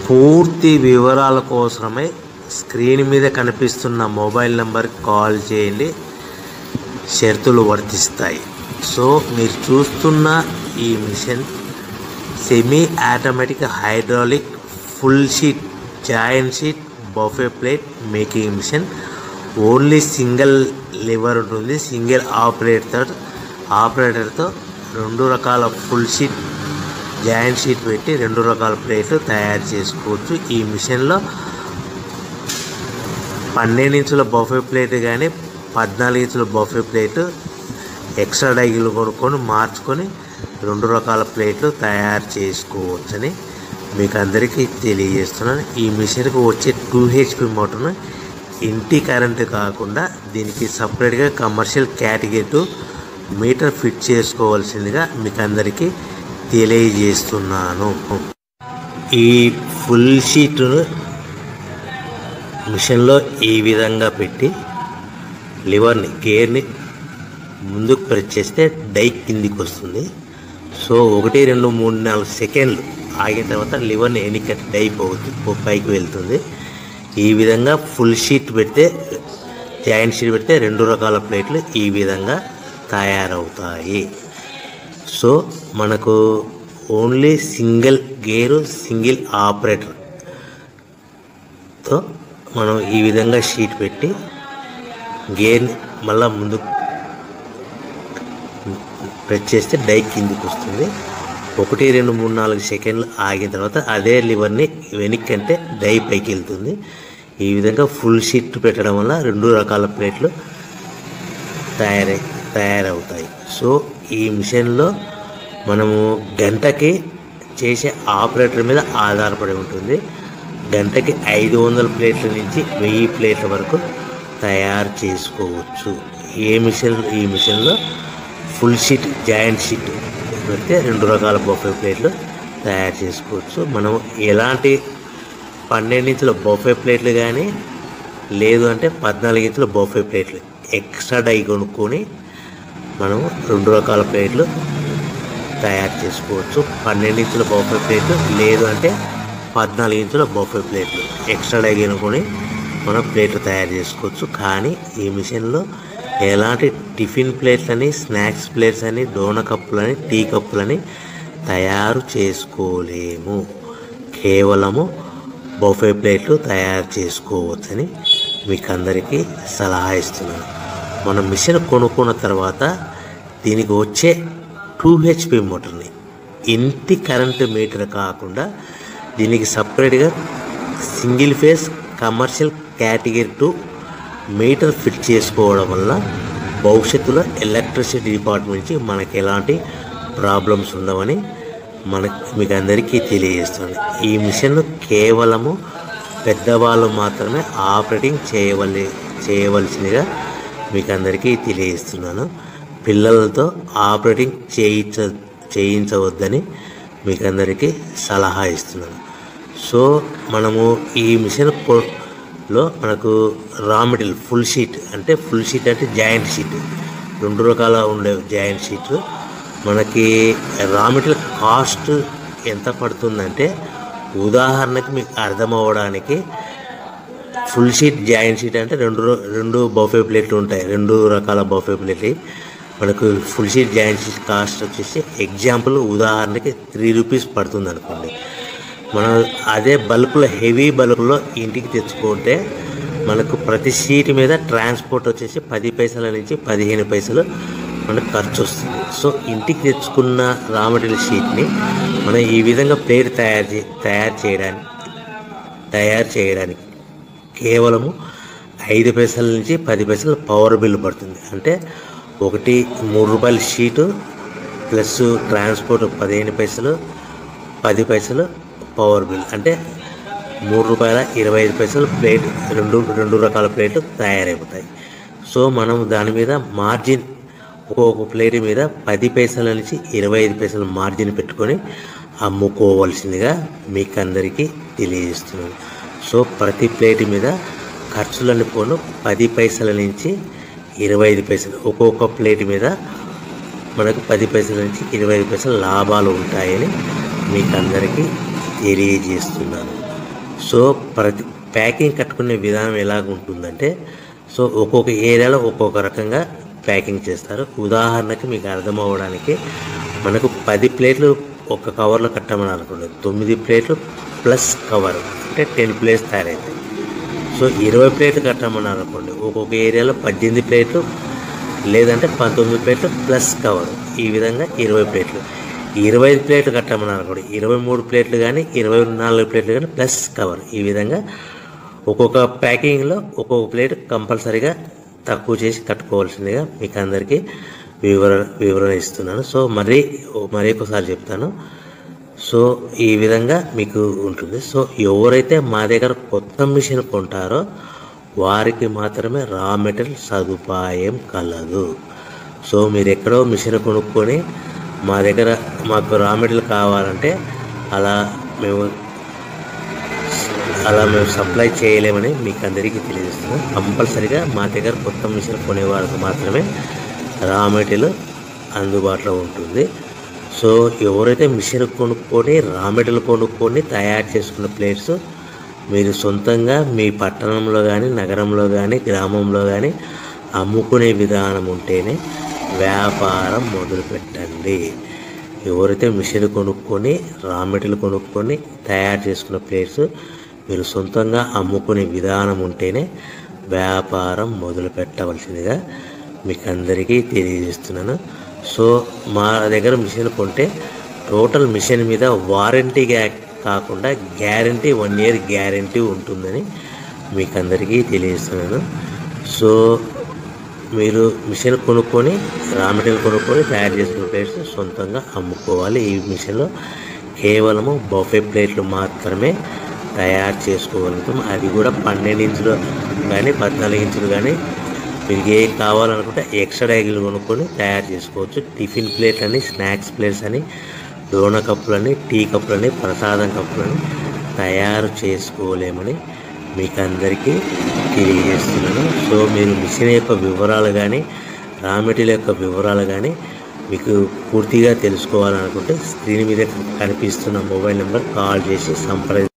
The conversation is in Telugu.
పూర్తి వివరాల కోసమై స్క్రీన్ మీద కనిపిస్తున్న మొబైల్ నెంబర్కి కాల్ చేయండి, షరతులు వర్తిస్తాయి. సో మీరు చూస్తున్న ఈ machine semi automatic hydraulic full sheet joint sheet buffet plate making machine. Only single lever ఉంటుంది. సింగిల్ ఆపరేటర్తో 2 రకాల ఫుల్ షీట్ జాయింట్ షీట్ పెట్టి 2 రకాల ప్లేట్లు తయారు చేసుకోవచ్చు. ఈ మిషన్లో 12 ఇంచుల బఫే ప్లేట్ కానీ 14 ఇంచుల బఫే ప్లేట్ ఎక్స్ట్రా డైలు కొనుక్కొని మార్చుకొని 2 రకాల ప్లేట్లు తయారు చేసుకోవచ్చని మీకు అందరికీ తెలియజేస్తున్నాను. ఈ మిషన్కి వచ్చే 2 HP మోటార్ను ఇంటి కరెంటు కాకుండా దీనికి సపరేట్గా కమర్షియల్ కేటగిరీ 2 మీటర్ ఫిట్ చేసుకోవాల్సిందిగా మీకు అందరికీ తెలియజేస్తున్నాను. ఈ ఫుల్ షీట్ను మిషన్లో ఈ విధంగా పెట్టి లివర్ని గేర్ని ముందుకు ప్రెస్ చేస్తే డై కిందికి వస్తుంది. సో 1 2 3 4 సెకండ్లు ఆగిన తర్వాత లివర్ని ఎన్నికట్టి డై పైకి వెళ్తుంది. ఈ విధంగా ఫుల్ షీట్ పెడితే జాయింట్ షీట్ పెడితే 2 రకాల ప్లేట్లు ఈ విధంగా తయారవుతాయి. సో మనకు ఓన్లీ సింగిల్ గేరు సింగిల్ ఆపరేటర్తో మనం ఈ విధంగా షీట్ పెట్టి గేర్ని మళ్ళీ ముందుకు ప్రెస్ చేస్తే డై కిందికి వస్తుంది. 1 2 3 4 సెకండ్లు ఆగిన తర్వాత అదే లివర్ని వెనక్కి అంటే డై పైకి వెళ్తుంది. ఈ విధంగా ఫుల్ షీట్ పెట్టడం వల్ల 2 రకాల ప్లేట్లు తయారవుతాయి. సో ఈ మిషన్లో మనము గంటకి చేసే ఆపరేటర్ మీద ఆధారపడి ఉంటుంది. గంటకి 500 ప్లేట్ల నుంచి 1000 ప్లేట్ల వరకు తయారు చేసుకోవచ్చు. ఈ మిషన్లో ఫుల్ షీట్ జాయింట్ షీట్ పెడితే 2 రకాల బఫే ప్లేట్లు తయారు చేసుకోవచ్చు. మనం ఎలాంటి 12 ఇంచుల బఫే ప్లేట్లు కానీ లేదు అంటే 14 ఇంచుల బఫే ప్లేట్లు ఎక్స్ట్రా డై కొనుక్కొని మనం 2 రకాల ప్లేట్లు తయారు చేసుకోవచ్చు. 12 ఇంచుల బఫే ప్లేట్లు లేదు అంటే 14 ఇంచుల బఫే ప్లేట్లు ఎక్స్ట్రా డై కొనుక్కొని మనం ప్లేట్లు తయారు చేసుకోవచ్చు. కానీ ఈ మిషన్లో ఎలాంటి టిఫిన్ ప్లేట్లని స్నాక్స్ ప్లేట్స్ అని డోనా కప్పులని టీ కప్పులని తయారు చేసుకోలేము. కేవలము బఫే ప్లేట్లు తయారు చేసుకోవచ్చని మీకు అందరికీ సలహా ఇస్తున్నాను. మనం మిషన్ కొనుక్కున్న తర్వాత దీనికి వచ్చే 2 HP మోటార్ని ఇంటి కరెంటు మీటర్ కాకుండా దీనికి సపరేట్గా single phase commercial category 2 metre fit చేసుకోవడం వల్ల భవిష్యత్తులో ఎలక్ట్రిసిటీ డిపార్ట్మెంట్ నుంచి మనకి ఎలాంటి ప్రాబ్లమ్స్ ఉండవని మీకు అందరికీ తెలియజేస్తుంది. ఈ మిషన్ కేవలము పెద్దవాళ్ళు మాత్రమే ఆపరేటింగ్ చేయవలసిందిగా మీకు అందరికీ తెలియజేస్తున్నాను. పిల్లలతో ఆపరేటింగ్ చేయించవద్దని మీకు అందరికీ సలహా ఇస్తున్నాను. సో మనము ఈ మిషన్లో మనకు రా మెటీరియల్ ఫుల్ షీట్ అంటే జాయింట్ షీట్ 2 రకాల ఉండే జాయింట్ షీట్ మనకి రా మెటీరియల్ కాస్ట్ ఎంత పడుతుందంటే ఉదాహరణకి మీకు అర్థమవడానికి ఫుల్ షీట్ జాయింట్ షీట్ అంటే 2 బఫే ప్లేట్లు ఉంటాయి. 2 రకాల బఫే ప్లేట్లు మనకు full sheet joint sheet cost వచ్చేసి ఎగ్జాంపుల్ ఉదాహరణకి 3 రూపీస్ పడుతుంది అనుకోండి. మనం అదే బల్క్లో హెవీ బల్క్లో ఇంటికి తెచ్చుకుంటే మనకు ప్రతి షీట్ మీద ట్రాన్స్పోర్ట్ వచ్చేసి 10 పైసల నుంచి 15 పైసలు మనకు ఖర్చు వస్తుంది. సో ఇంటికి తెచ్చుకున్న రా మెటీరియల్ షీట్ని మనం ఈ విధంగా ప్లేట్ తయారు చేయడానికి కేవలము 5 పైసల నుంచి 10 పైసలు పవర్ బిల్లు పడుతుంది. అంటే 3 రూపాయల షీటు ప్లస్ ట్రాన్స్పోర్ట్ 15 పైసలు 10 పైసలు పవర్ బిల్ అంటే 3 రూపాయల 25 పైసలు ప్లేట్ 2 రకాల ప్లేట్లు తయారైపోతాయి. సో మనం దాని మీద మార్జిన్ ఒక్కొక్క ప్లేట్ మీద 10 పైసల నుంచి 25 పైసలు మార్జిన్ పెట్టుకొని అమ్ముకోవాల్సిందిగా మీకు అందరికీ తెలియజేస్తున్నాను. సో ప్రతి ప్లేట్ మీద ఖర్చులను పోను 10 పైసల నుంచి 25 పైసలు ఒక్కొక్క ప్లేట్ మీద మనకు 10 పైసల నుంచి 25 పైసలు లాభాలు ఉంటాయని మీకు అందరికీ తెలియజేస్తున్నాను. సో ప్రతి ప్యాకింగ్ కట్టుకునే విధానం ఎలాగ ఉంటుందంటే, సో ఒక్కొక్క ఏరియాలో ఒక్కొక్క రకంగా ప్యాకింగ్ చేస్తారు. ఉదాహరణకి మీకు అర్థం అవ్వడానికి, మనకు 10 ప్లేట్లు ఒక కవర్లో కట్టమని అనుకోండి, 9 ప్లేట్లు ప్లస్ కవర్ అంటే 10 ప్లేట్స్ తయారవుతాయి. సో 20 ప్లేట్లు కట్టమని అనుకోండి, ఒక్కొక్క ఏరియాలో 18 ప్లేట్లు లేదంటే 19 ప్లేట్లు ప్లస్ కవర్, ఈ విధంగా 20 ప్లేట్లు. 25 ప్లేట్లు కట్టమని అనుకోండి, 23 ప్లేట్లు కానీ 24 ప్లేట్లు కానీ ప్లస్ కవర్, ఈ విధంగా ఒక్కొక్క ప్యాకింగ్లో ఒక్కొక్క ప్లేట్ కంపల్సరీగా తక్కువ చేసి కట్టుకోవాల్సిందిగా మీకు అందరికీ వివరణ ఇస్తున్నాను. సో మరి ఒకసారి చెప్తాను. సో ఈ విధంగా మీకు ఉంటుంది. సో ఎవరైతే మా దగ్గర కొత్త మిషన్ కొంటారో వారికి మాత్రమే రా మెటీరియల్ సదుపాయం కలదు. సో మీరు ఎక్కడో మిషన్ కొనుక్కొని మా దగ్గర మాకు రా మెటీరియల్ కావాలంటే అలా మేము సప్లై చేయలేమని మీకు అందరికీ తెలియజేస్తున్నాం. కంపల్సరిగా మా దగ్గర కొత్త మిషన్ కొనేవారికి మాత్రమే రా మెటీరియల్ అందుబాటులో ఉంటుంది. సో ఎవరైతే మిషన్ కొనుక్కొని రా మెటీరియల్ కొనుక్కొని తయారు చేసుకున్న ప్లేట్స్ మీరు సొంతంగా మీ పట్టణంలో కానీ నగరంలో కానీ గ్రామంలో కానీ అమ్ముకునే విధానం ఉంటేనే వ్యాపారం మొదలుపెట్టండి. ఎవరైతే మిషన్ కొనుక్కొని రా మెటీరియల్ కొనుక్కొని తయారు చేసుకున్న ప్లేట్స్ మీరు సొంతంగా అమ్ముకునే విధానం ఉంటేనే వ్యాపారం మొదలు పెట్టవలసిందిగా మీకు అందరికీ తెలియజేస్తున్నాను. సో మా దగ్గర మిషన్ కొంటే టోటల్ మిషన్ మీద వారంటీగా కాకుండా గ్యారంటీ 1 year గ్యారంటీ ఉంటుందని మీకు అందరికీ తెలియజేస్తున్నాను. సో మీరు మిషన్ కొనుక్కొని రా మెటీరియల్ కొనుక్కొని తయారు చేసుకున్న ప్లేట్స్ సొంతంగా అమ్ముకోవాలి. ఈ మిషన్లో కేవలము బఫే ప్లేట్లు మాత్రమే తయారు చేసుకోగలుగుతాం. అది కూడా 12 ఇంచులు కానీ 14 ఇంచులు కానీ మీకు ఏ కావాలనుకుంటే ఎక్స్ట్రా డైగులు కొనుక్కొని తయారు చేసుకోవచ్చు. టిఫిన్ ప్లేట్ అని, స్నాక్స్ ప్లేట్స్ అని, డోనా కప్పులని, టీ కప్పులని, ప్రసాదం కప్పులని తయారు చేసుకోలేమని మీకు అందరికీ తెలియజేస్తున్నాను. సో మీరు మిషన్ యొక్క వివరాలు కానీ రా మెటీరియల్ యొక్క వివరాలు కానీ మీకు పూర్తిగా తెలుసుకోవాలనుకుంటే స్క్రీన్ మీద కనిపిస్తున్న మొబైల్ నెంబర్ కాల్ చేసి సంప్రదించండి.